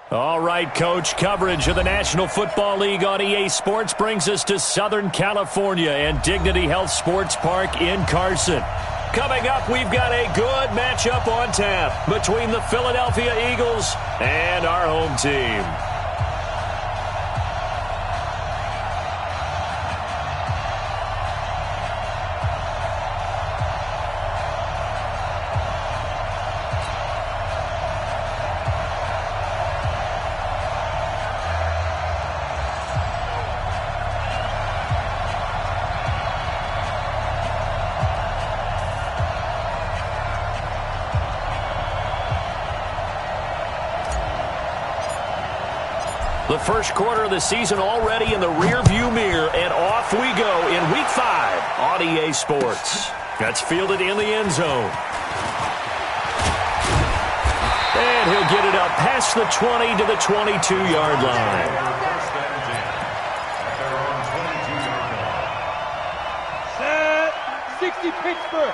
All right, Coach, coverage of the National Football League on EA Sports brings us to Southern California and Dignity Health Sports Park in Carson. Coming up, we've got a good matchup on tap between the Philadelphia Eagles and our home team. The first quarter of the season already in the rearview mirror, and off we go in Week 5 on EA Sports. That's fielded in the end zone. And he'll get it up past the 20 to the 22-yard line. Set, 60 Pittsburgh.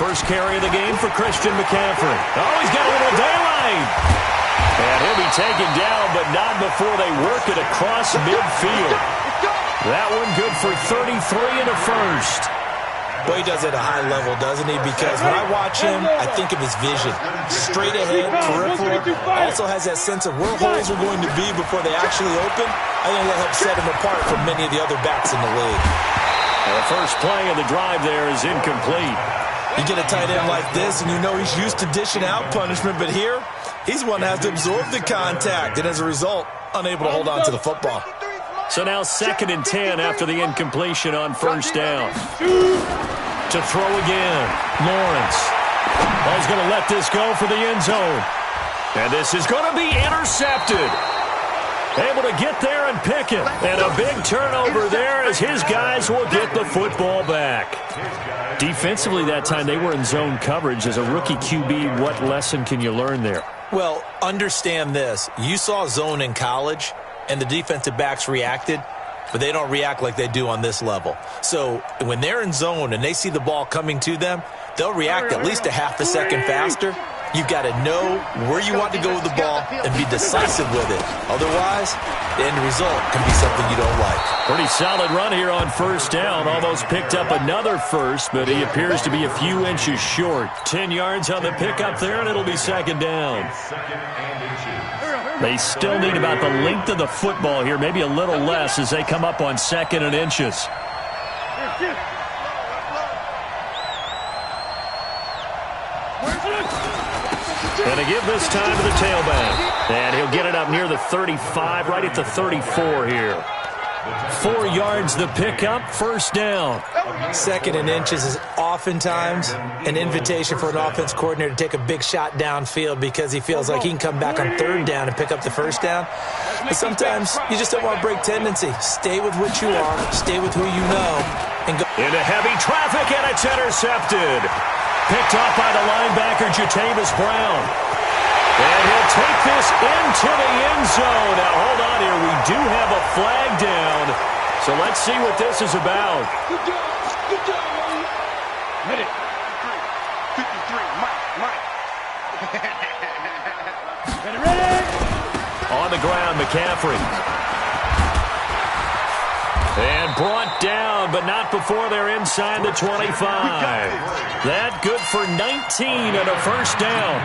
First carry of the game for Christian McCaffrey. Oh, he's got a little daylight. And he'll be taken down, but not before they work it across midfield. That one good for 33 and a first. Boy, he does it at a high level, doesn't he? Because when I watch him, I think of his vision. Straight ahead, peripheral. Also has that sense of where holes are going to be before they actually open. I think that helps set him apart from many of the other backs in the league. The first play of the drive there is incomplete. You get a tight end like this, and you know he's used to dishing out punishment, but here, he's one that has to absorb the contact, and as a result, unable to hold on to the football. So now 2nd and 10 after the incompletion on first down. To throw again, Lawrence. He's going to let this go for the end zone. And this is going to be intercepted. Able to get there and pick it. And a big turnover there as his guys will get the football back. Defensively that time, they were in zone coverage. As a rookie QB, what lesson can you learn there? Well, understand this. You saw zone in college, and the defensive backs reacted, but they don't react like they do on this level. So when they're in zone and they see the ball coming to them, they'll react at least a half a second faster. You've got to know where you want to go with the ball and be decisive with it. Otherwise, the end result can be something you don't like. Pretty solid run here on first down. Almost picked up another first, but he appears to be a few inches short. 10 yards on the pickup there, and it'll be 2nd down. They still need about the length of the football here, maybe a little less as they come up on 2nd and inches. And to give this time to the tailback. And he'll get it up near the 35, right at the 34 here. 4 yards the pickup, first down. 2nd and inches is oftentimes an invitation for an offense coordinator to take a big shot downfield because he feels like he can come back on 3rd down and pick up the first down. But sometimes you just don't want to break tendency. Stay with what you are, stay with who you know, and go. Into heavy traffic, and it's intercepted. Picked off by the linebacker, Jatavis Brown. And he'll take this into the end zone. Now, hold on here. We do have a flag down. So let's see what this is about. Good job, man. Hit it. 53, Mike. Ready? On the ground, McCaffrey. And brought down, but not before they're inside the 25. That good for 19 and a first down.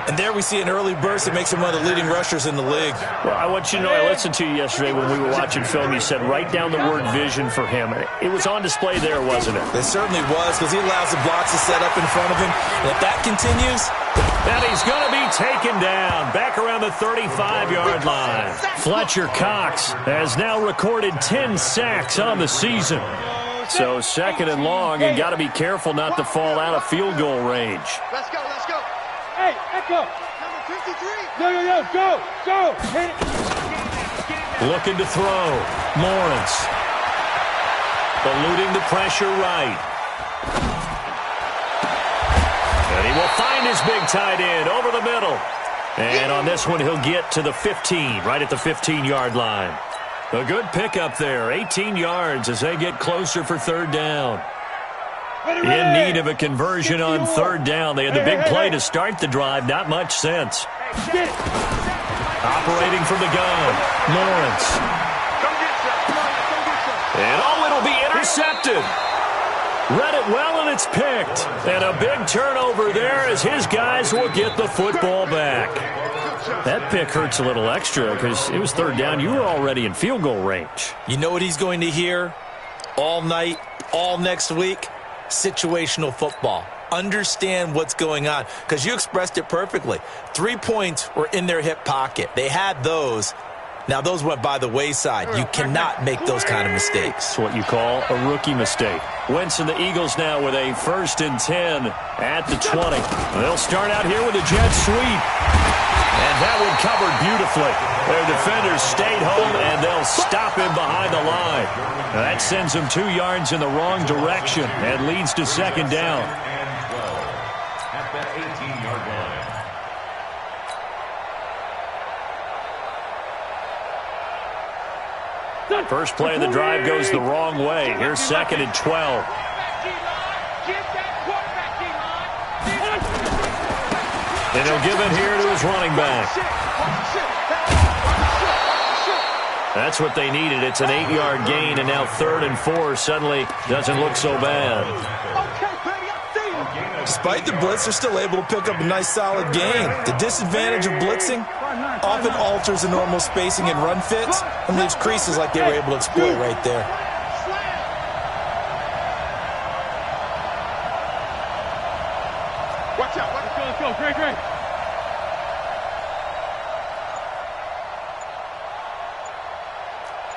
And there we see an early burst that makes him one of the leading rushers in the league. Well, I want you to know, I listened to you yesterday when we were watching film. You said write down the word vision for him. It was on display there, wasn't it? It certainly was, because he allows the blocks to set up in front of him. And if that continues... And he's going to be taken down back around the 35-yard line. Fletcher Cox has now recorded 10 sacks on the season. So 2nd and long, and got to be careful not to fall out of field goal range. Let's go. Hey, Echo. Number 53. Yo, go. Hit it. Looking to throw. Lawrence. Eluding the pressure right. And he will find his big tight end over the middle. And on this one, he'll get to the 15, right at the 15-yard line. A good pickup there, 18 yards as they get closer for 3rd down. In need of a conversion on third down. They had the big play to start the drive. Not much sense. Operating from the gun, Lawrence. And it'll be intercepted. Read it well, and it's picked. And a big turnover there as his guys will get the football back. That pick hurts a little extra because it was third down. You were already in field goal range. You know what he's going to hear all night, all next week? Situational football. Understand what's going on, because you expressed it perfectly. 3 points were in their hip pocket. They had those. Now, those went by the wayside. You cannot make those kind of mistakes. It's what you call a rookie mistake. Wentz and the Eagles now with a 1st and 10 at the 20. They'll start out here with a jet sweep. And that one covered beautifully. Their defenders stayed home, and they'll stop him behind the line. Now that sends him 2 yards in the wrong direction and leads to second down. At that 18-yard line. First play of the drive goes the wrong way. Here's 2nd and 12. And he'll give it here to his running back. That's what they needed. It's an 8-yard gain, and now 3rd and 4 suddenly doesn't look so bad. Despite the blitz, they're still able to pick up a nice, solid gain. The disadvantage of blitzing often alters the normal spacing and run fits and leaves creases like they were able to exploit right there. Watch out. Let's go. Great.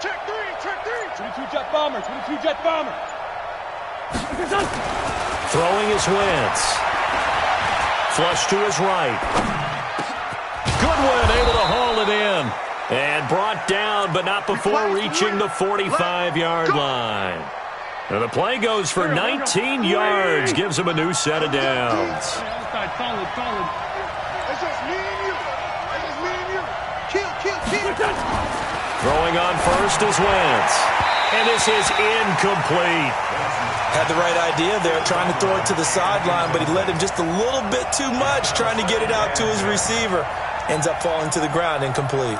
Check three. 22 jet bomber. Throwing his Wentz. Flush to his right. Goodwin able to haul it in. And brought down, but not before reaching the 45-yard line. Now the play goes for 19 yards. Gives him a new set of downs. Solid. It's just me and you. Kill. Throwing on first is Wentz. And this is incomplete. Had the right idea there, trying to throw it to the sideline, but he let him just a little bit too much, trying to get it out to his receiver. Ends up falling to the ground, incomplete.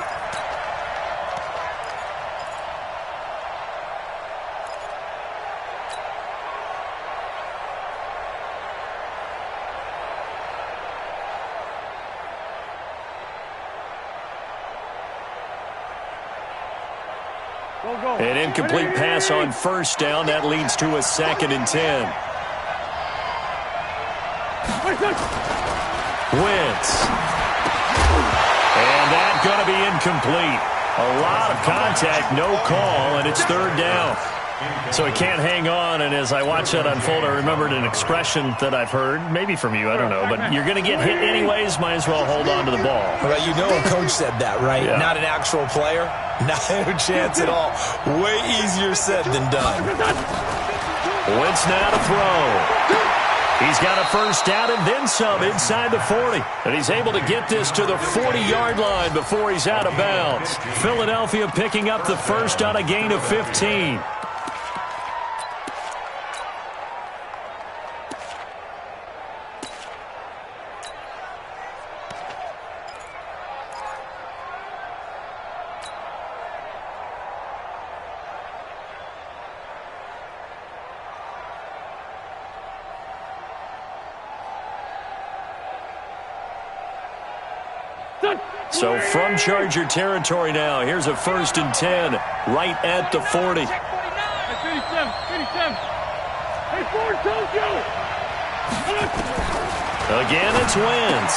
An incomplete pass on first down. That leads to a 2nd and 10. Wentz. And that's going to be incomplete. A lot of contact, no call, and it's 3rd down. So he can't hang on, and as I watch that unfold, I remembered an expression that I've heard, maybe from you, I don't know, but you're going to get hit anyways, might as well hold on to the ball. Well, you know a coach said that, right? Yeah. Not an actual player. Not a chance at all. Way easier said than done. Wentz now to throw. He's got a first down and then some inside the 40. And he's able to get this to the 40-yard line before he's out of bounds. Philadelphia picking up the first on a gain of 15. So from Charger territory now, here's a 1st and 10 right at the 40. Hey, 57. Hey, Ford, told you. Again, it's Wentz.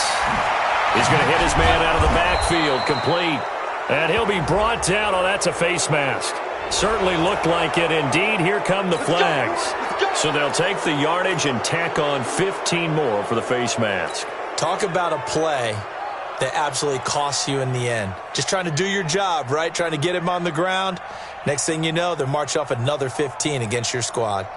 He's going to hit his man out of the backfield, complete. And he'll be brought down. Oh, that's a face mask. Certainly looked like it. Indeed, here come the flags. So they'll take the yardage and tack on 15 more for the face mask. Talk about a play that absolutely costs you in the end. Just trying to do your job, right? Trying to get him on the ground. Next thing you know, they're march off another 15 against your squad.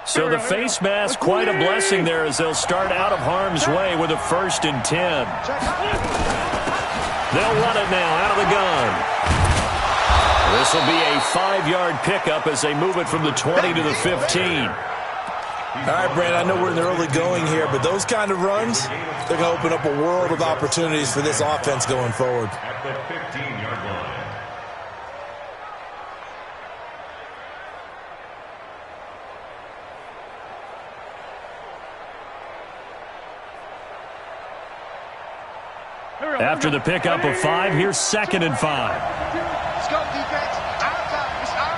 So the face mask, quite a blessing there as they'll start out of harm's way with a 1st and 10. They'll run it now out of the gun. This will be a 5-yard pickup as they move it from the 20 to the 15. All right, Brandon, I know we're in the early going here, but those kind of runs, they're going to open up a world of opportunities for this offense going forward. At the 15-yard line. After the pickup of 5, here's 2nd and 5. Let's go, defense. Our time. It's our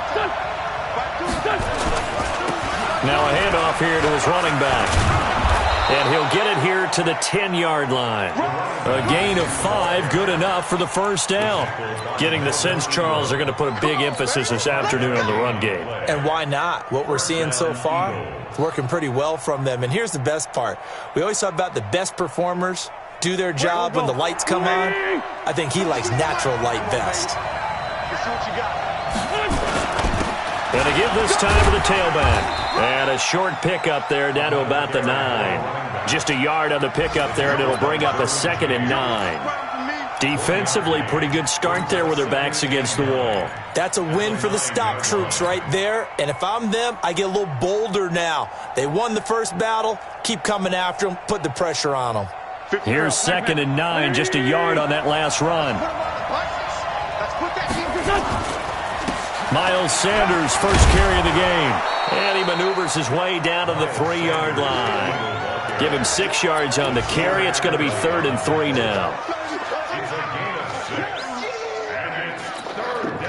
time. Now a handoff here to his running back. And he'll get it here to the 10-yard line. A gain of 5, good enough for the first down. Getting the sense, Charles, they're going to put a big emphasis this afternoon on the run game. And why not? What we're seeing so far, it's working pretty well from them. And here's the best part. We always talk about the best performers do their job when the lights come on. I think he likes natural light best. Let's see what you got. And to give this time to the tailback. And a short pickup there down to about the 9. Just a yard on the pickup there, and it'll bring up a 2nd and 9. Defensively, pretty good start there with their backs against the wall. That's a win for the stop troops right there. And if I'm them, I get a little bolder now. They won the first battle. Keep coming after them. Put the pressure on them. Here's 2nd and 9, just a yard on that last run. Miles Sanders, first carry of the game. And he maneuvers his way down to the 3-yard line. Give him 6 yards on the carry. It's going to be 3rd and 3 now. It's a gain of 6. And it's 3rd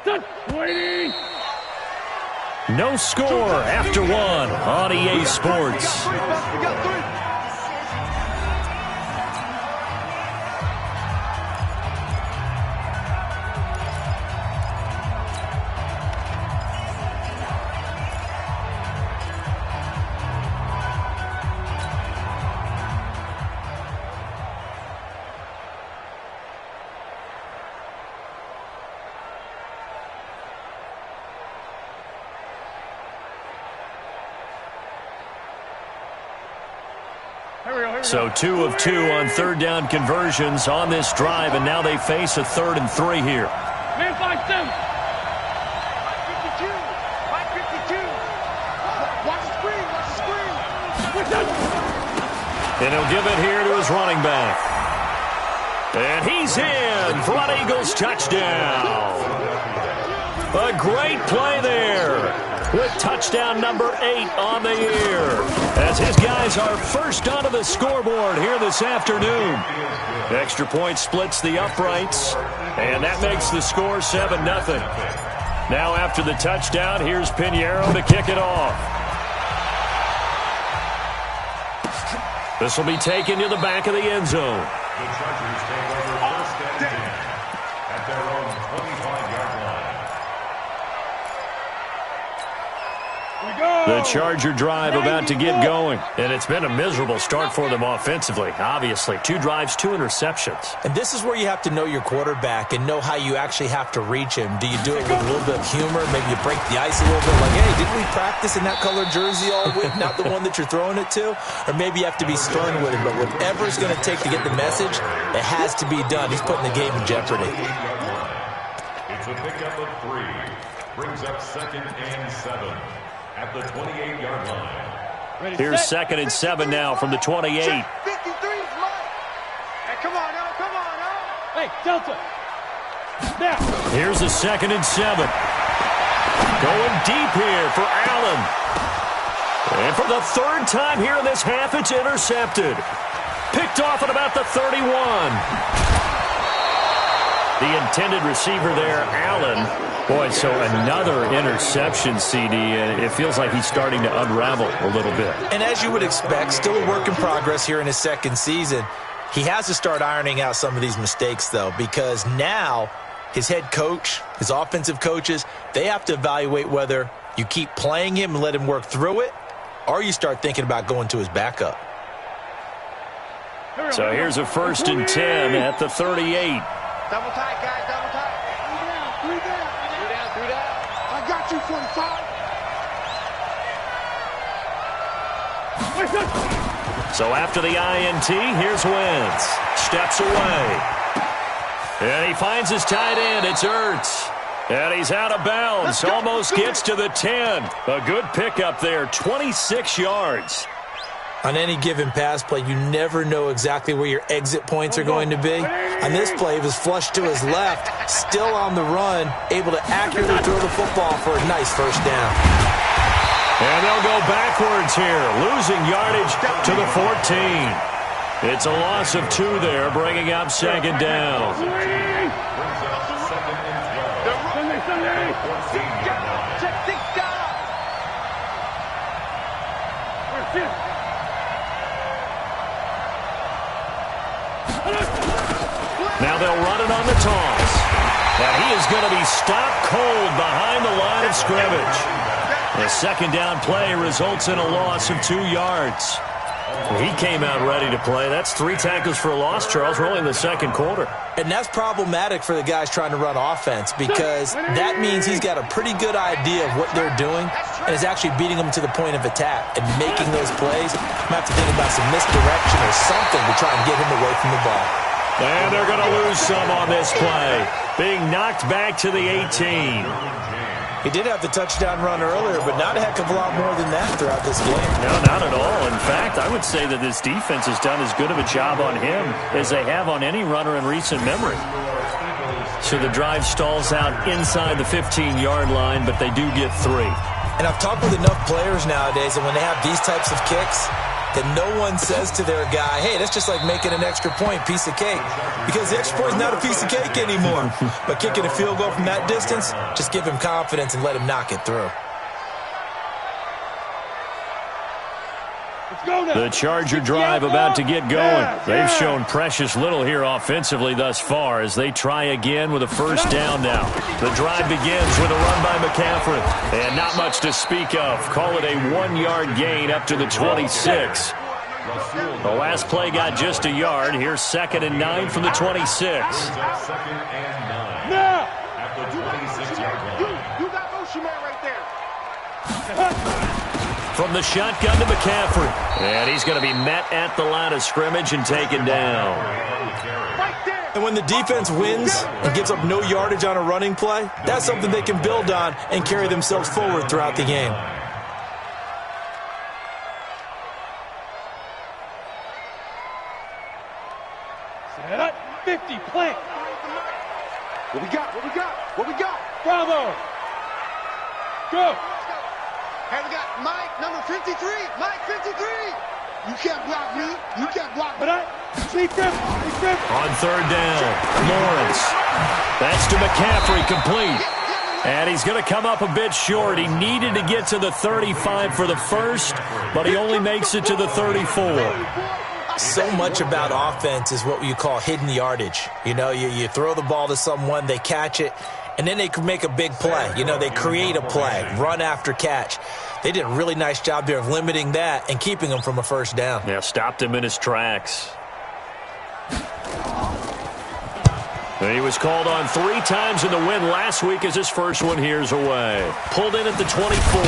down. Waiting. No score after 1 on EA Sports. We got 3. So 2 of 2 on 3rd down conversions on this drive, and now they face a 3rd and 3 here. Man, 5-7. 552. 552. Watch the screen. Watch the screen. And he'll give it here to his running back. And he's in for an Eagles touchdown. A great play there with touchdown number 8 on the year, as his guys are first onto the scoreboard here this afternoon. Extra point splits the uprights, and that makes the score 7-0. Now after the touchdown, here's Pinheiro to kick it off. This will be taken to the back of the end zone. The Chargers take over 1st and 10 at their own 25-yard line. The Charger drive about to get going. And it's been a miserable start for them offensively. Obviously, 2 drives, 2 interceptions. And this is where you have to know your quarterback and know how you actually have to reach him. Do you do it with a little bit of humor? Maybe you break the ice a little bit. Like, hey, didn't we practice in that colored jersey all week? Not the one that you're throwing it to? Or maybe you have to be stern with him. But whatever it's going to take to get the message, it has to be done. He's putting the game in jeopardy. It's a pickup of 3. Brings up 2nd and 7 at the 28-yard line. Here's 2nd and 7 now from the 28. 53 is mine. Hey, come on now. Come on now. Hey, Delta. Now. Here's the 2nd and 7. Going deep here for Allen. And for the 3rd time here in this half, it's intercepted. Picked off at about the 31. The intended receiver there, Allen. Boy, so another interception, CD. It feels like he's starting to unravel a little bit. And as you would expect, still a work in progress here in his 2nd season. He has to start ironing out some of these mistakes, though, because now his head coach, his offensive coaches, they have to evaluate whether you keep playing him and let him work through it, or you start thinking about going to his backup. So here's a 1st and 10 at the 38. Double tight, guys. Double tight. 3 down. I got you, 45. So after the INT, here's Wentz. Steps away. And he finds his tight end. It's Ertz. And he's out of bounds. Almost gets to the 10. A good pickup there. 26 yards. On any given pass play, you never know exactly where your exit points are going to be. On this play, he was flushed to his left, still on the run, able to accurately throw the football for a nice first down. And they'll go backwards here, losing yardage to the 14. It's a loss of 2 there, bringing up second down. Now they'll run it on the toss. And he is going to be stopped cold behind the line of scrimmage. The second down play results in a loss of 2 yards. He came out ready to play. That's 3 tackles for a loss, Charles. We're only in the second quarter. And that's problematic for the guys trying to run offense because that means he's got a pretty good idea of what they're doing and is actually beating them to the point of attack and making those plays. I'm going to have to think about some misdirection or something to try and get him away from the ball. And they're going to lose some on this play, being knocked back to the 18. He did have the touchdown run earlier, but not a heck of a lot more than that throughout this game. No, not at all. In fact, I would say that this defense has done as good of a job on him as they have on any runner in recent memory. So the drive stalls out inside the 15-yard line, but they do get 3. And I've talked with enough players nowadays, and when they have these types of kicks, that no one says to their guy, hey, that's just like making an extra point, piece of cake. Because the extra point is not a piece of cake anymore. But kicking a field goal from that distance, just give him confidence and let him knock it through. The Charger drive about to get going. They've shown precious little here offensively thus far as they try again with a first down now. The drive begins with a run by McCaffrey. And not much to speak of. Call it a 1-yard gain up to the 26. The last play got just a yard. Here's 2nd and 9 from the 26. Second and 9. At the 26-yard line. You got motion man right there. From the shotgun to McCaffrey. And he's going to be met at the line of scrimmage and taken down. And when the defense wins and gives up no yardage on a running play, that's something they can build on and carry themselves forward throughout the game. Set 50, play. What we got? What we got? What we got? Bravo. Go. Hey, we got Mike, number 53. Mike, 53. You can't block me. You can't block me. On 3rd down, Lawrence. That's to McCaffrey, complete. And he's going to come up a bit short. He needed to get to the 35 for the first, but he only makes it to the 34. So much about offense is what you call hidden yardage. You know, you throw the ball to someone, they catch it, and then they can make a big play. You know, they create a play, run after catch. They did a really nice job there of limiting that and keeping him from a first down. Yeah, stopped him in his tracks. He was called on 3 times in the win last week as his first one here's away. Pulled in at the 24.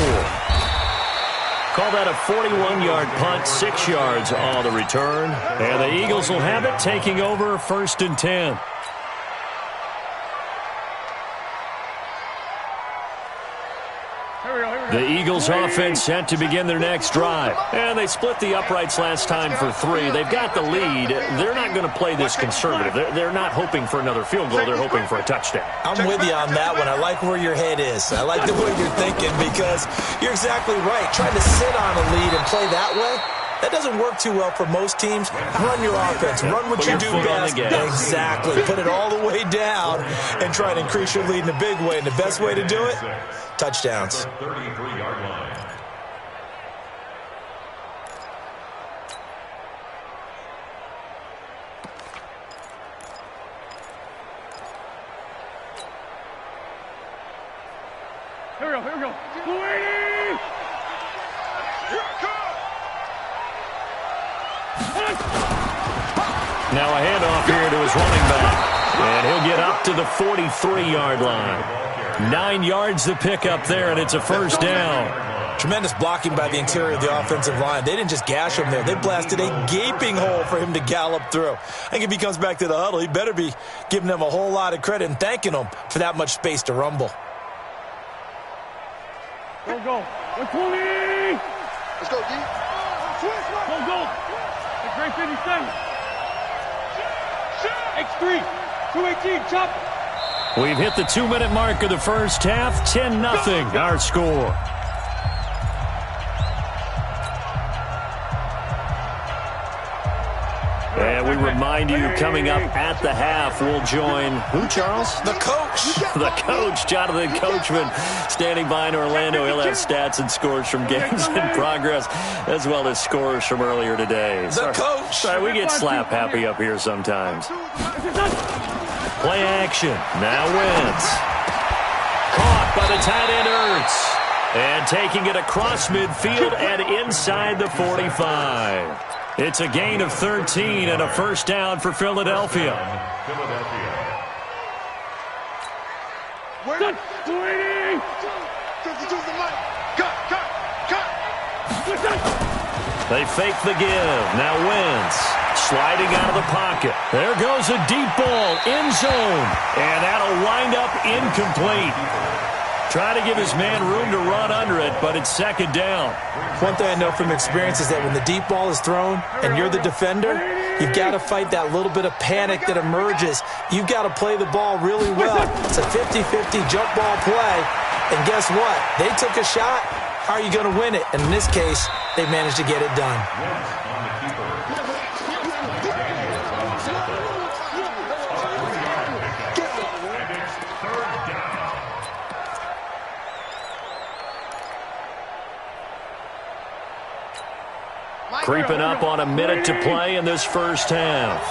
Call that a 41-yard punt, 6 yards on the return. And the Eagles will have it, taking over 1st and 10. The Eagles offense set to begin their next drive. And they split the uprights last time for 3. They've got the lead. They're not going to play this conservative. They're not hoping for another field goal. They're hoping for a touchdown. I'm with you on that one. I like where your head is. I like the way you're thinking because you're exactly right. Trying to sit on a lead and play that way, that doesn't work too well for most teams. Run your offense. Run what you do best. Exactly. Put it all the way down and try and increase your lead in a big way. And the best way to do it, touchdowns. 33-yard line. Here we go. Louis! Now a handoff here to his running back. And he'll get up to the 43-yard line. 9 yards to pick up there, and it's a first down. Tremendous blocking by the interior of the offensive line. They didn't just gash him there. They blasted a gaping hole for him to gallop through. I think if he comes back to the huddle, he better be giving them a whole lot of credit and thanking them for that much space to rumble. Go, go. 120. Let's go, D. Go, go. The great 57. X3. 218. Chop. We've hit the 2-minute mark of the first half. 10-0 our score. And we remind you, coming up at the half, we'll join who, Charles? The coach. The coach, Jonathan Coachman, standing by in Orlando. He'll have stats and scores from games in progress, as well as scores from earlier today. The coach. Sorry, we get slap happy up here sometimes. Play action. Now Wentz. Caught by the tight end Ertz. And taking it across midfield and inside the 45. It's a gain of 13 and a first down for Philadelphia. Good. 280. 52 the mic. Cut. They fake the give. Now Wentz sliding out of the pocket. There goes a deep ball, end zone. And that'll wind up incomplete. Try to give his man room to run under it, but it's second down. One thing I know from experience is that when the deep ball is thrown and you're the defender, you've got to fight that little bit of panic that emerges. You've got to play the ball really well. It's a 50-50 jump ball play. And guess what? They took a shot. How are you going to win it? And in this case, they managed to get it done. Creeping up on a minute to play in this first half.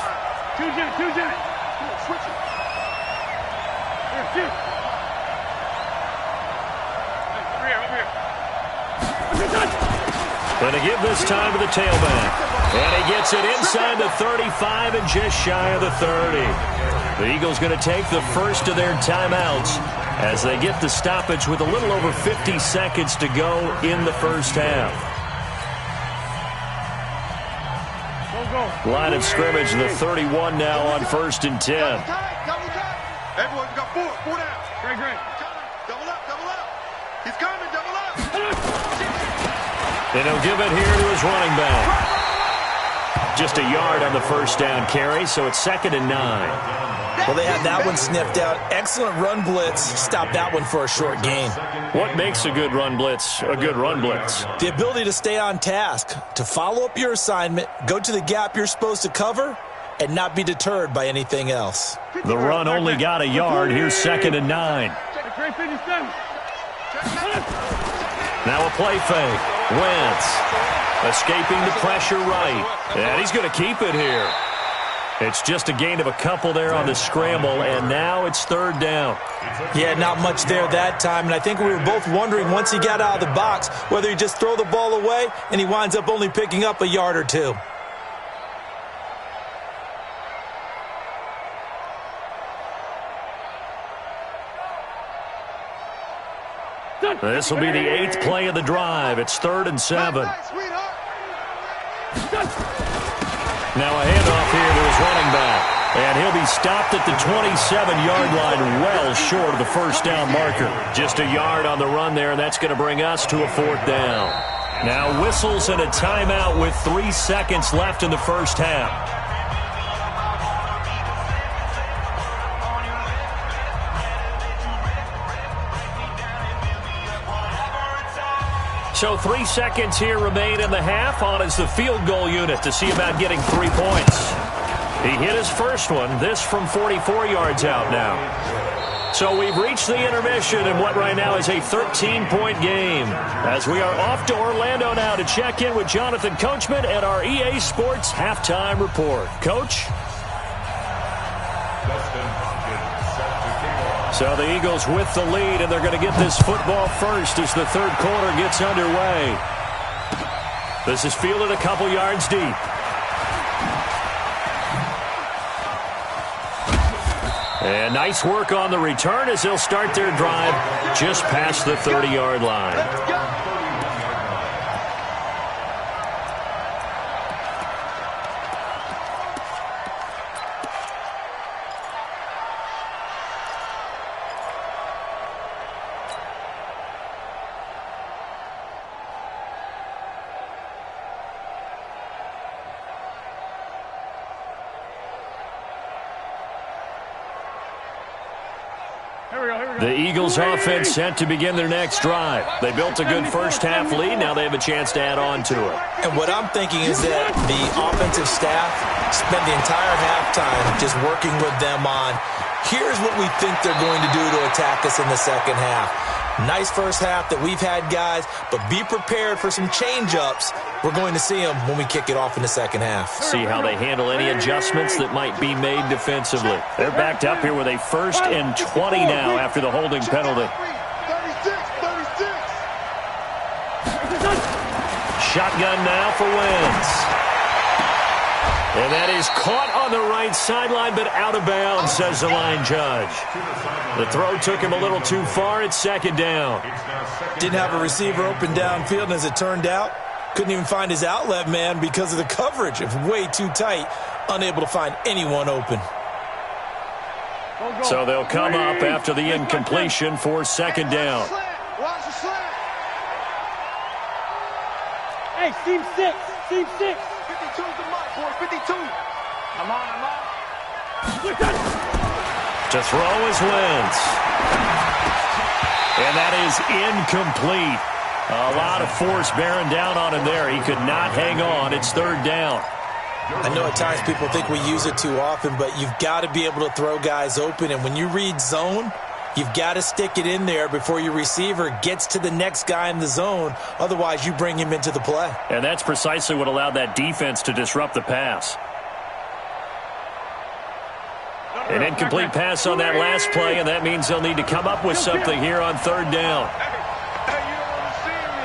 Going to give this time to the tailback. And he gets it inside the 35 and just shy of the 30. The Eagles going to take the first of their timeouts as they get the stoppage with a little over 50 seconds to go in the first half. Line of scrimmage, the 31 now on 1st and 10. Everyone, we got four down. Great. Double up. He's coming, double up. And he'll give it here to his running back. Just a yard on the first down carry, so it's 2nd and 9. Well, they had that one sniffed out. Excellent run blitz. Stop that one for a short gain. What makes a good run blitz a good run blitz? The ability to stay on task, to follow up your assignment, go to the gap you're supposed to cover, and not be deterred by anything else. The run only got a yard. Here's 2nd and 9. Now a play fake. Wentz escaping the pressure right. And he's going to keep it here. It's just a gain of a couple there on the scramble, and now it's 3rd down. Yeah, not much there that time, and I think we were both wondering once he got out of the box whether he just throw the ball away and he winds up only picking up a yard or two. This will be the 8th play of the drive. It's 3rd and 7. Now a handoff here to his running back. And he'll be stopped at the 27-yard line, well short of the first down marker. Just a yard on the run there, and that's going to bring us to a 4th down. Now whistles and a timeout with 3 seconds left in the first half. So 3 seconds here remain in the half. On is the field goal unit to see about getting 3 points. He hit his first one. This from 44 yards out now. So we've reached the intermission in what right now is a 13-point game. As we are off to Orlando now to check in with Jonathan Coachman and our EA Sports halftime report. Coach? So the Eagles with the lead, and they're going to get this football first as the 3rd quarter gets underway. This is fielded a couple yards deep. And nice work on the return as they'll start their drive just past the 30-yard line. The Eagles offense set to begin their next drive. They built a good first-half lead. Now they have a chance to add on to it. And what I'm thinking is that the offensive staff spent the entire halftime just working with them on, here's what we think they're going to do to attack us in the second half. Nice first half that we've had, guys, but be prepared for some change-ups. We're going to see them when we kick it off in the second half. See how they handle any adjustments that might be made defensively. They're backed up here with a 1st and 20 now after the holding penalty. 36. Shotgun now for Wentz. And that is caught on the right sideline, but out of bounds, says the line judge. The throw took him a little too far. It's 2nd down. Didn't have a receiver open downfield, and as it turned out, couldn't even find his outlet man because of the coverage. It was way too tight, unable to find anyone open. So they'll come up after the incompletion for 2nd down. Watch the slant. Hey, team 6. 52's the mark, boy. 52. I'm on. To throw is Wentz. And that is incomplete. A lot of force bearing down on him there. He could not hang on. It's 3rd down. I know at times people think we use it too often, but you've got to be able to throw guys open. And when you read zone, you've got to stick it in there before your receiver gets to the next guy in the zone. Otherwise, you bring him into the play. And that's precisely what allowed that defense to disrupt the pass. An incomplete pass on that last play, and that means they'll need to come up with something here on 3rd down. Hey, you don't understand me.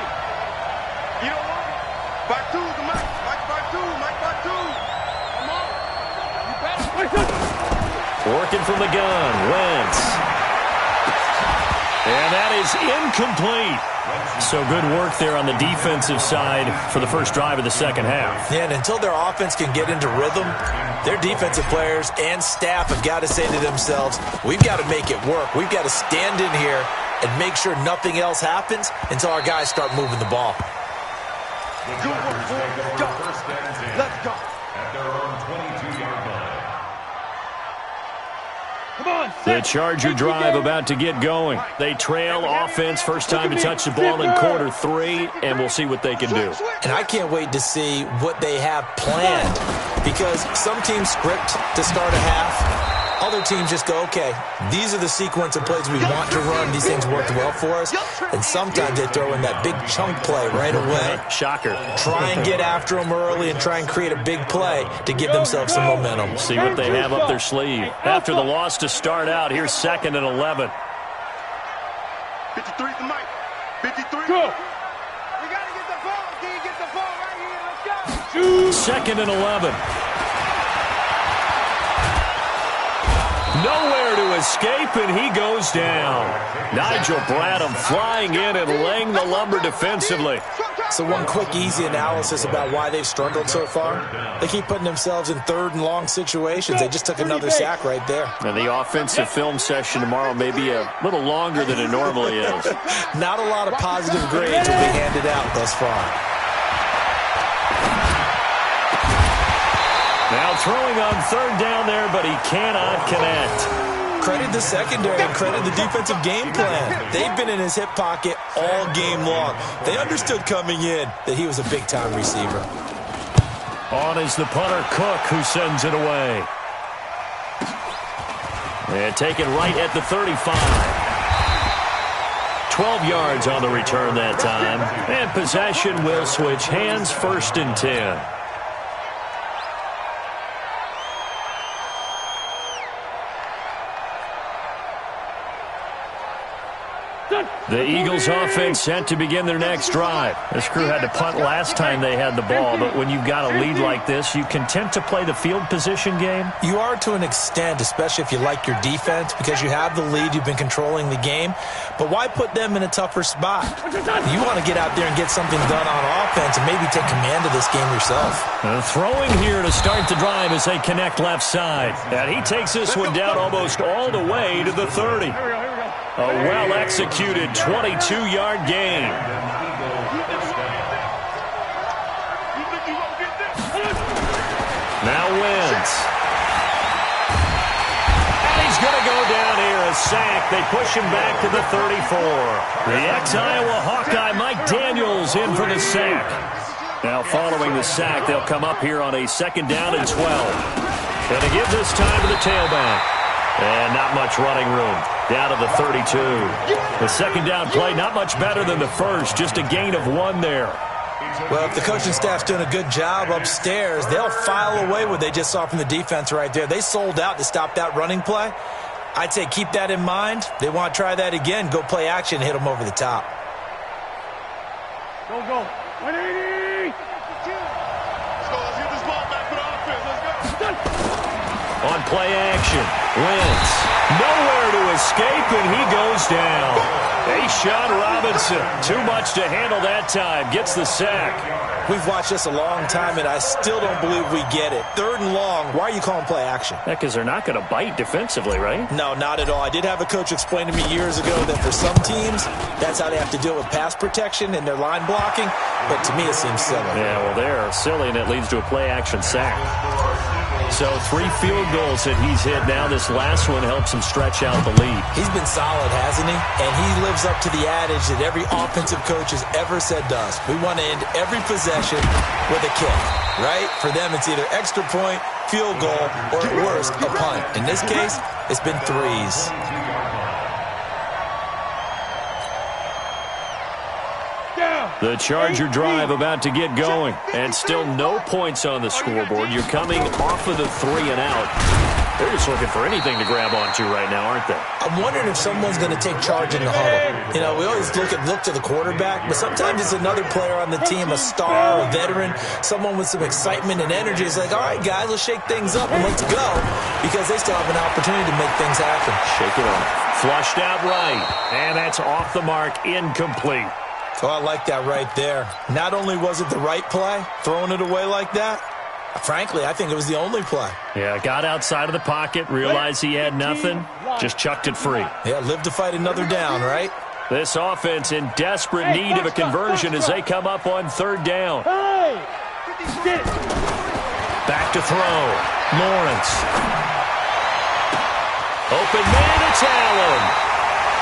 You don't want me. Back two, the Mike. Mike back two. Come on. You better. Working from the gun, Wentz. And that is incomplete. So good work there on the defensive side for the first drive of the second half. Yeah, and until their offense can get into rhythm, their defensive players and staff have got to say to themselves, we've got to make it work. We've got to stand in here and make sure nothing else happens until our guys start moving the ball. Good work, boy. Go. Let's go. At their own 22-yard line. The Charger drive about to get going. They trail offense, first time to touch the ball in quarter 3, and we'll see what they can do. And I can't wait to see what they have planned, because some teams script to start a half. Other teams just go, okay, these are the sequence of plays we want to run. These things worked well for us. And sometimes they throw in that big chunk play right away. Shocker. Try and get after them early and try and create a big play to give themselves some momentum. See what they have up their sleeve. After the loss to start out, here's 2nd and 11. 53's the Mike. 53. Go. We got to get the ball. Can you get the ball right here? Let's go. 2nd and 11. Nowhere to escape, and he goes down. Nigel Bradham flying in and laying the lumber defensively. So one quick, easy analysis about why they've struggled so far. They keep putting themselves in 3rd and long situations. They just took another sack right there. And the offensive film session tomorrow may be a little longer than it normally is. Not a lot of positive grades will be handed out thus far. Now throwing on 3rd down there, but he cannot connect. Credit the secondary and credit the defensive game plan. They've been in his hip pocket all game long. They understood coming in that he was a big-time receiver. On is the punter, Cook, who sends it away. And taken right at the 35. 12 yards on the return that time. And possession will switch hands, 1st and 10. The Eagles offense set to begin their next drive. This crew had to punt last time they had the ball, but when you've got a lead like this, you content to play the field position game? You are to an extent, especially if you like your defense, because you have the lead, you've been controlling the game. But why put them in a tougher spot? You want to get out there and get something done on offense and maybe take command of this game yourself. Throwing here to start the drive as they connect left side. And he takes this one down almost all the way to the 30. A well-executed 22-yard gain. Now Wentz. And he's going to go down here. A sack. They push him back to the 34. The ex-Iowa Hawkeye Mike Daniels in for the sack. Now following the sack, they'll come up here on a 2nd down and 12. And to give this time to the tailback. And not much running room. Down to the 32. The 2nd down play, not much better than the first. Just a gain of 1 there. Well, if the coaching staff's doing a good job upstairs, they'll file away what they just saw from the defense right there. They sold out to stop that running play. I'd say keep that in mind. They want to try that again. Go play action, hit them over the top. Go, go. 180. Let's go. Let's get this ball back for the offense. Let's go. On play action, Wentz nowhere to escape, and he goes down. Sean Robinson, too much to handle that time, gets the sack. We've watched this a long time, and I still don't believe we get it. 3rd and long, why are you calling play action? Because they're not going to bite defensively, right? No, not at all. I did have a coach explain to me years ago that for some teams, that's how they have to deal with pass protection and their line blocking, but to me it seems silly. Yeah, well, they're silly, and it leads to a play action sack. So 3 field goals that he's hit now. This last one helps him stretch out the lead. He's been solid, hasn't he? And he lives up to the adage that every offensive coach has ever said to us. We want to end every possession with a kick, right? For them, it's either extra point, field goal, or at worst, a punt. In this case, it's been 3s. The Charger drive about to get going, and still no points on the scoreboard. You're coming off of the 3 and out. They're just looking for anything to grab onto right now, aren't they? I'm wondering if someone's going to take charge in the huddle. You know, we always look to the quarterback, but sometimes it's another player on the team, a star, a veteran, someone with some excitement and energy. It's like, all right, guys, let's shake things up and let's go, because they still have an opportunity to make things happen. Shake it up. Flushed out right, and that's off the mark, incomplete. Oh, I like that right there. Not only was it the right play, throwing it away like that, frankly, I think it was the only play. Yeah, got outside of the pocket, realized he had nothing, just chucked it free. Yeah, live to fight another down, right? This offense in desperate need of a conversion as they come up on 3rd down. Back to throw. Lawrence. Open man, it's Allen.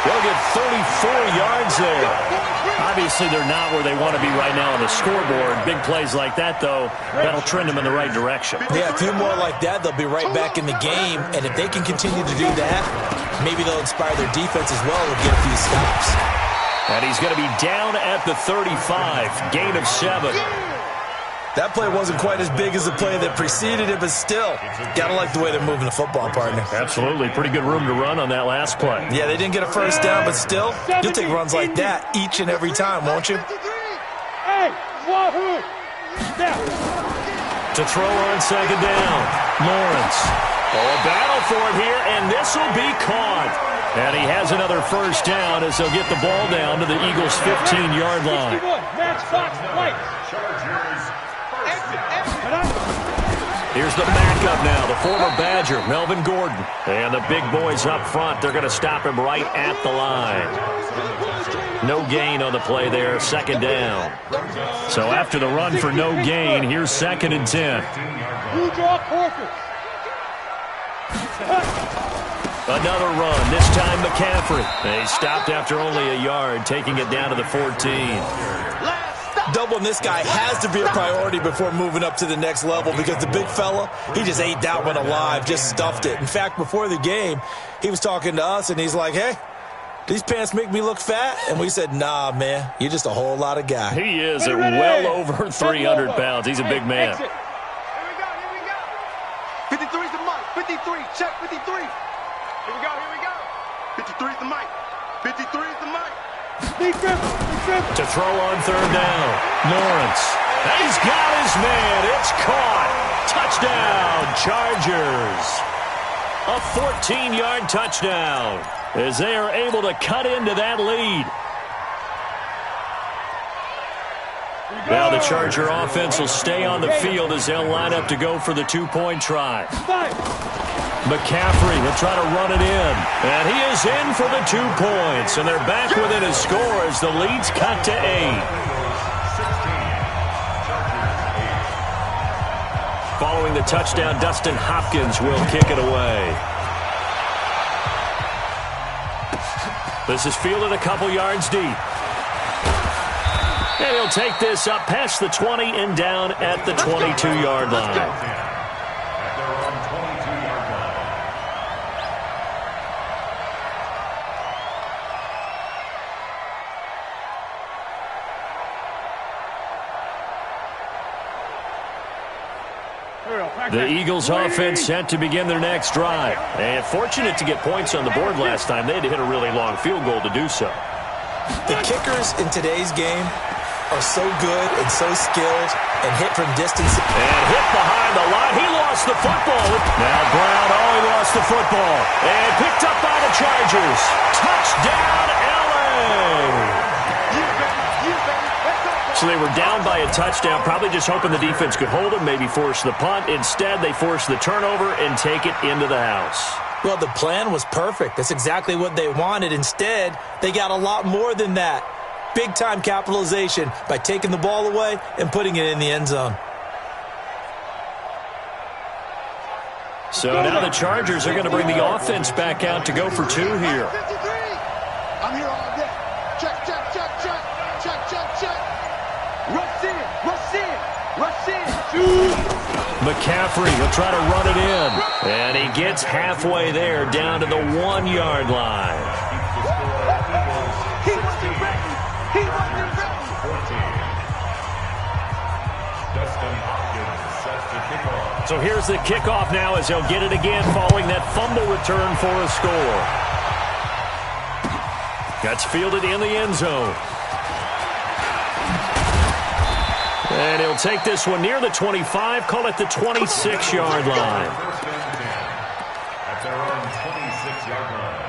They'll get 34 yards there. Obviously, they're not where they want to be right now on the scoreboard. Big plays like that, though, that'll trend them in the right direction. Yeah, a few more like that, they'll be right back in the game. And if they can continue to do that, maybe they'll inspire their defense as well and get a few stops. And he's going to be down at the 35, gain of 7. That play wasn't quite as big as the play that preceded it, but still, gotta like the way they're moving the football, partner. Absolutely. Pretty good room to run on that last play. Yeah, they didn't get a first down, but still, you'll take runs like that each and every time, won't you? Hey, wahoo! To throw on 2nd down, Lawrence. Oh, a battle for it here, and this will be caught. And he has another first down as they'll get the ball down to the Eagles' 15-yard line. Match box, right. Here's the backup now, the former Badger, Melvin Gordon. And the big boys up front, they're going to stop him right at the line. No gain on the play there, 2nd down. So after the run for no gain, here's 2nd and 10. You draw Corker. Another run, this time McCaffrey. They stopped after only a yard, taking it down to the 14. Doubling this guy has to be a priority before moving up to the next level, because the big fella, he just ate that one alive, just stuffed it. In fact, before the game, he was talking to us, and he's like, hey, these pants make me look fat? And we said, nah, man, you're just a whole lot of guy. He is at well over 300 pounds. He's a big man. Here we go, here we go. 53's the mic, 53, check 53. Here we go. 53's the mic, 53's the mic. To throw on 3rd down, Lawrence. He's got his man. It's caught. Touchdown, Chargers. A 14-yard touchdown as they are able to cut into that lead. Now the Charger offense will stay on the field as they'll line up to go for the 2-point try. McCaffrey will try to run it in. And he is in for the 2 points. And they're back within a score as the lead's cut to 8. Following the touchdown, Dustin Hopkins will kick it away. This is fielded a couple yards deep. And he'll take this up past the 20 and down at the 22-yard line. The Eagles offense set to begin their next drive. And fortunate to get points on the board last time. They had to hit a really long field goal to do so. The kickers in today's game are so good and so skilled and hit from distance. And hit behind the line. He lost the football. Now Brown, he lost the football. And picked up by the Chargers. Touchdown, LA! So they were down by a touchdown, probably just hoping the defense could hold them, maybe force the punt. Instead, they forced the turnover and take it into the house. Well, the plan was perfect. That's exactly what they wanted. Instead, they got a lot more than that. Big-time capitalization by taking the ball away and putting it in the end zone. So now the Chargers are going to bring the offense back out to go for two here. I'm here all day. Check, check, check, check. Check, check, check. Rush in, rush in, rush in. McCaffrey will try to run it in. And he gets halfway there down to the 1-yard line. He wasn't ready. He wasn't ready. So here's the kickoff now as he'll get it again following that fumble return for a score. That's fielded in the end zone. And he'll take this one near the 25, call it the 26-yard line. At their own 26-yard line.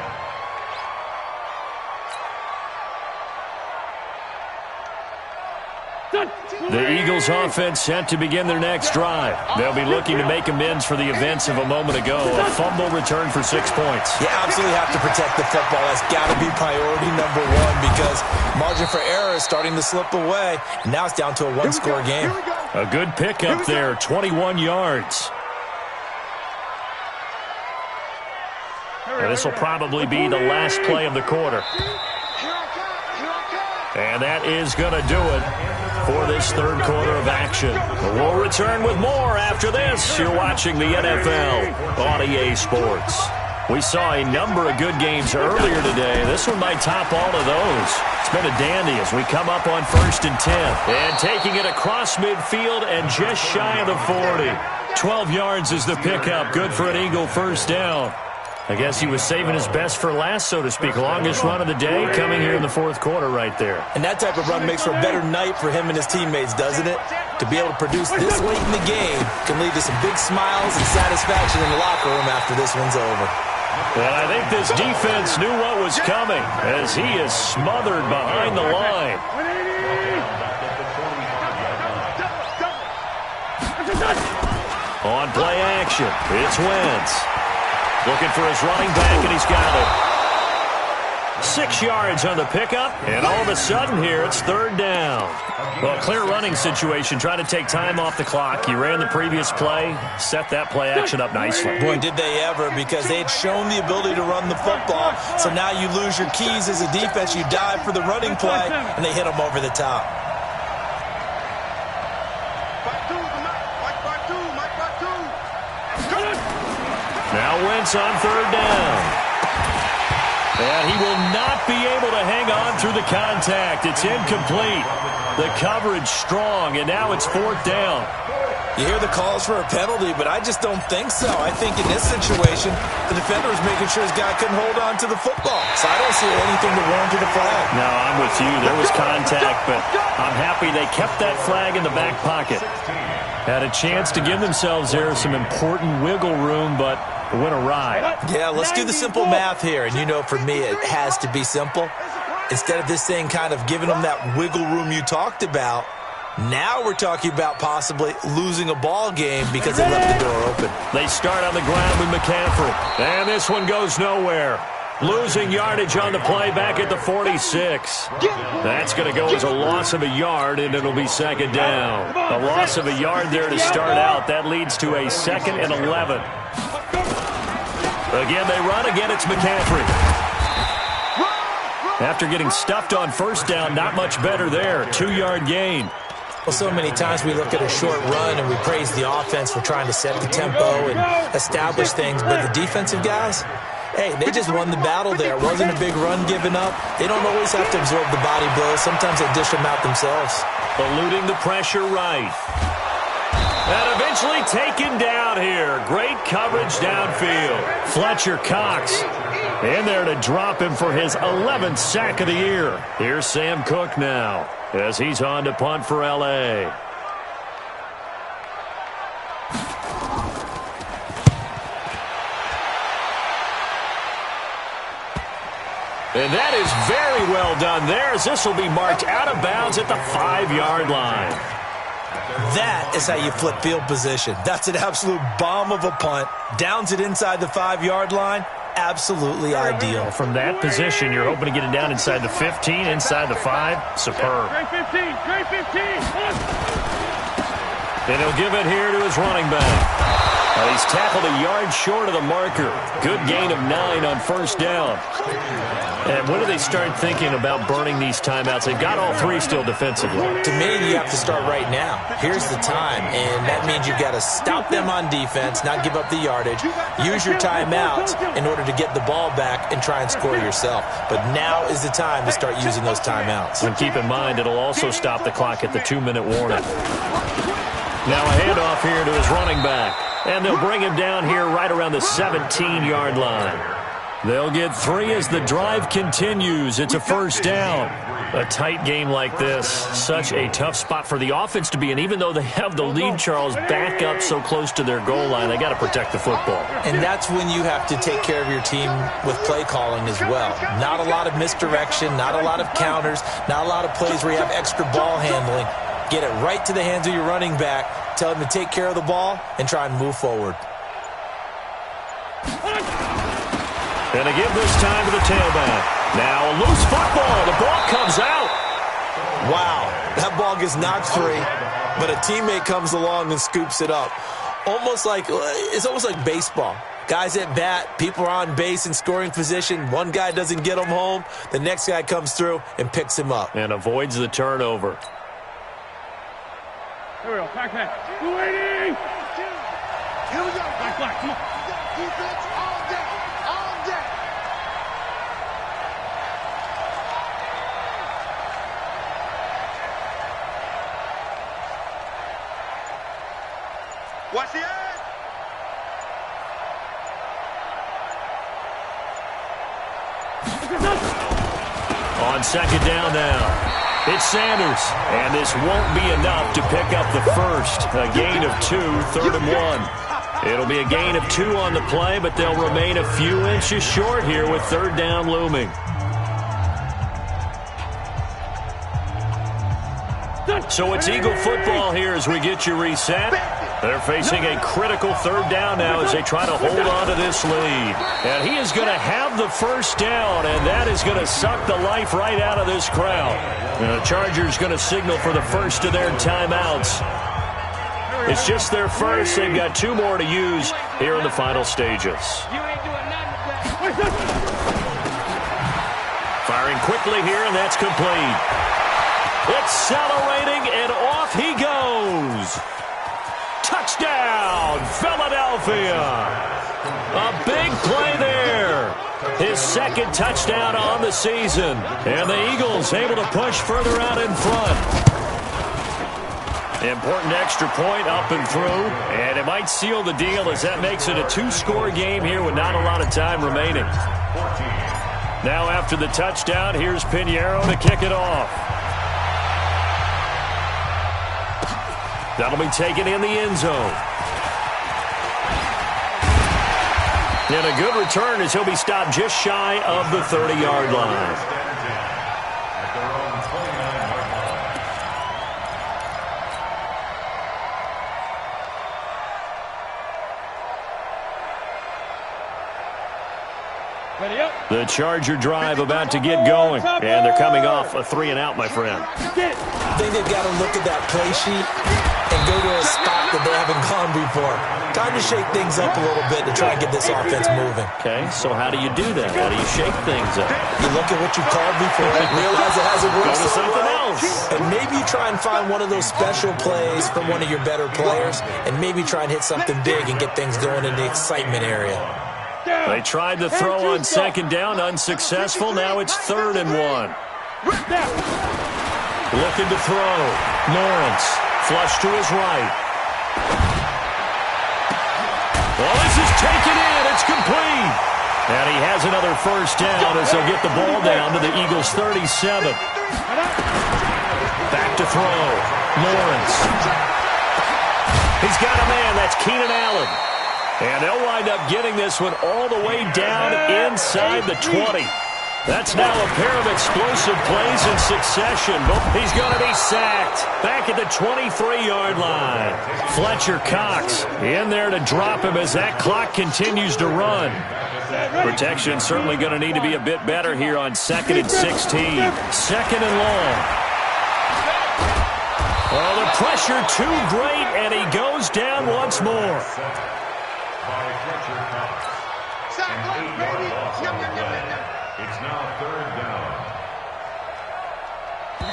The Eagles offense set to begin their next drive. They'll be looking to make amends for the events of a moment ago. A fumble return for 6 points. You absolutely have to protect the football. That's got to be priority number one because margin for error is starting to slip away. And now it's down to a one-score game. A good pickup there, 21 yards. And this will probably be the last play of the quarter. And that is going to do it for this third quarter of action. We'll return with more after this. You're watching the NFL on EA Sports. We saw a number of good games earlier today. This one might top all of those. It's been a dandy as we come up on 1st and 10. And taking it across midfield and just shy of the 40. 12 yards is the pickup. Good for an Eagle first down. I guess he was saving his best for last, so to speak. Longest run of the day coming here in the fourth quarter right there. And that type of run makes for a better night for him and his teammates, doesn't it? To be able to produce this late in the game can lead to some big smiles and satisfaction in the locker room after this one's over. And I think this defense knew what was coming as he is smothered behind the line. On play action, it's Wentz. Looking for his running back, and he's got it. 6 yards on the pickup, and all of a sudden here, it's third down. Well, clear running situation, trying to take time off the clock. He ran the previous play, set that play action up nicely. Boy, did they ever, because they had shown the ability to run the football. So now you lose your keys as a defense. You dive for the running play, and they hit them over the top. Now Wentz on third down. And he will not be able to hang on through the contact. It's incomplete. The coverage strong, and now it's fourth down. You hear the calls for a penalty, but I just don't think so. I think in this situation, the defender was making sure his guy couldn't hold on to the football. So I don't see anything to warrant a flag. No, I'm with you. There was contact, but I'm happy they kept that flag in the back pocket. Had a chance to give themselves there some important wiggle room, but it went awry. Yeah, let's do the simple math here. And you know, for me, it has to be simple. Instead of this thing kind of giving them that wiggle room you talked about, now we're talking about possibly losing a ball game because they left the door open. They start on the ground with McCaffrey. And this one goes nowhere. Losing yardage on the play back at the 46. That's going to go as a loss of a yard, and it'll be second down. A loss of a yard there to start out. That leads to a 2nd and 11. Again, they run. Again, it's McCaffrey. After getting stuffed on first down, not much better there. 2-yard gain. Well, so many times we look at a short run and we praise the offense for trying to set the tempo and establish things, but the defensive guys, hey, they just won the battle there. It wasn't a big run given up. They don't always have to absorb the body blows. Sometimes they dish them out themselves. Eluding the pressure right. And eventually taken down here. Great coverage downfield. Fletcher Cox in there to drop him for his 11th sack of the year. Here's Sam Cook now as he's on to punt for L.A. And that is very well done there, as this will be marked out of bounds at the 5-yard line. That is how you flip field position. That's an absolute bomb of a punt. Downs it inside the 5-yard line. Absolutely ideal. From that position, you're hoping to get it down inside the 15, inside the 5. Superb. Straight 15, straight 15. And he'll give it here to his running back. He's tackled a yard short of the marker. Good gain of 9 on first down. And when do they start thinking about burning these timeouts? They've got all 3 still defensively. To me, you have to start right now. Here's the time, and that means you've got to stop them on defense, not give up the yardage, use your timeouts in order to get the ball back and try and score yourself. But now is the time to start using those timeouts. And keep in mind, it'll also stop the clock at the 2-minute warning. Now a handoff here to his running back. And they'll bring him down here right around the 17-yard line. They'll get 3 as the drive continues. It's a first down. A tight game like this, such a tough spot for the offense to be in. Even though they have the lead, Charles, back up so close to their goal line, they got to protect the football. And that's when you have to take care of your team with play calling as well. Not a lot of misdirection, not a lot of counters, not a lot of plays where you have extra ball handling. Get it right to the hands of your running back, tell him to take care of the ball, and try and move forward. And they give this time to the tailback. Now a loose football. The ball comes out. Wow, that ball gets knocked free, but a teammate comes along and scoops it up. It's almost like baseball. Guys at bat, people are on base in scoring position. One guy doesn't get him home. The next guy comes through and picks him up. And avoids the turnover. Here we go, back. 280. Here we go. Back, come on. Defense all day. All day. Watch the edge. On second down now. It's Sanders, and this won't be enough to pick up the first. A gain of 2, 3rd and 1. It'll be a gain of 2 on the play, but they'll remain a few inches short here with 3rd down looming. So it's Eagle football here as we get you reset. They're facing a critical 3rd down now as they try to hold on to this lead. And he is going to have the first down, and that is going to suck the life right out of this crowd. And the Chargers going to signal for the first of their timeouts. It's just their first. They've got 2 more to use here in the final stages. Firing quickly here, and that's complete. Accelerating, and off he goes. Touchdown, Philadelphia. A big play there. His 2nd touchdown on the season. And the Eagles able to push further out in front. Important extra point up and through. And it might seal the deal as that makes it a 2-score game here with not a lot of time remaining. Now after the touchdown, here's Pinheiro to kick it off. That'll be taken in the end zone. And a good return as he'll be stopped just shy of the 30-yard line. The Charger drive about to get going, and they're coming off a 3-and-out, my friend. I think they've got to look at that play sheet and go to a spot that they haven't gone before. Time to shake things up a little bit to try and get this offense moving. Okay, so how do you do that? How do you shake things up? You look at what you called before and realize it hasn't worked Go to so something well. else. And maybe you try and find one of those special plays from one of your better players and maybe try and hit something big and get things going in the excitement area. They tried to throw on second down, unsuccessful. Now it's 3rd and 1. Looking to throw. Lawrence, flush to his right. Well, this is taken in. It's complete. And he has another first down as they'll get the ball down to the Eagles' 37. Back to throw. Lawrence. He's got a man. That's Keenan Allen. And they'll wind up getting this one all the way down inside the 20. That's now a pair of explosive plays in succession. He's going to be sacked back at the 23-yard line. Fletcher Cox in there to drop him as that clock continues to run. Protection certainly going to need to be a bit better here on 2nd and 16. 2nd and long. Oh, the pressure too great, and he goes down once more. It's now 3rd down.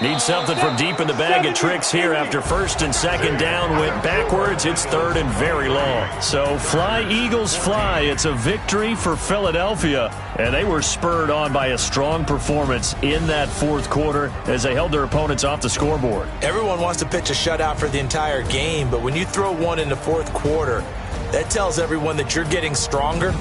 Need something from deep in the bag of tricks here after 1st and 2nd down went backwards. It's 3rd and very long. So fly, Eagles, fly. It's a victory for Philadelphia. And they were spurred on by a strong performance in that 4th quarter as they held their opponents off the scoreboard. Everyone wants to pitch a shutout for the entire game, but when you throw one in the 4th quarter, that tells everyone that you're getting stronger